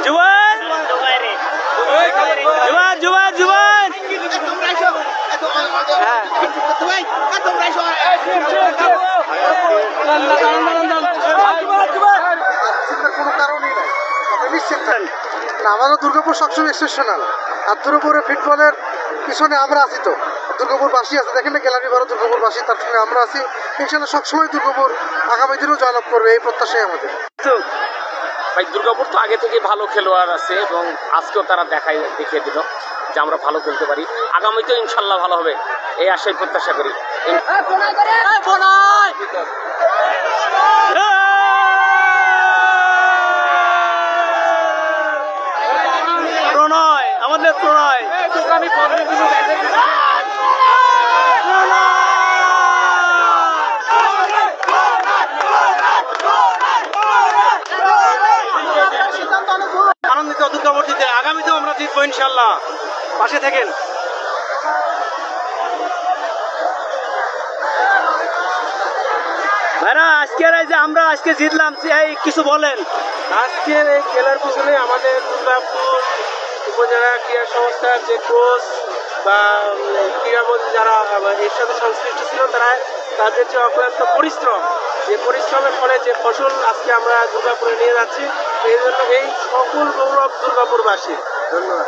জুবান জুবান জুবান জুবান কোনো কারণই নাই, আপনি নিশ্চিত থাকেন। আমাদের দুর্গাপুর সবসময় এক্সেপশনাল। আর দুর্গাপুরের ফুটবলের পিছনে আমরা আছি, তো দুর্গাপুরবাসী আছে, দেখেন না গ্যালারি বারো দুর্গাপুরবাসী, তার সঙ্গে আমরা আছি। ইনশাল্লাহ সবসময় দুর্গাপুর আগামী দিনেও জয়লাভ করবে, এই প্রত্যাশাই আমাদের। ভাই দুর্গাপুর তো আগে থেকে ভালো খেলোয়াড় আছে এবং আজকেও তারা দেখিয়ে দিল যে আমরা ভালো খেলতে পারি। আগামীতেও ইনশাল্লাহ ভালো হবে, এই আশাই প্রত্যাশা করি। প্রণয়, আমাদের প্রণয়। আনন্দিত দুর্গাপুর জিতে, আগামীতেও আমরা জিতবো ইনশাল্লাহ, পাশে থাকেন। ভাইরা আজকের এই যে আমরা আজকে জিতলাম, এই কিছু বলেন। আজকের এই খেলার পিছনে আমাদের দুর্গাপুর উপজেলা ক্রীড়া সংস্থার যে কোচ বা ক্রীড়ামন্ত্রী যারা এর সাথে সংশ্লিষ্ট ছিল, তাদের যে অক্লান্ত পরিশ্রম, যে পরিশ্রমের ফলে যে ফসল আজকে আমরা দুর্গাপুরে নিয়ে যাচ্ছি, এই জন্য এই সকল গৌরব দুর্গাপুরবাসী। ধন্যবাদ।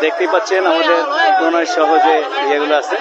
দেখতেই পাচ্ছেন আমাদের প্রণয় সহজে ইয়েগুলো আছে।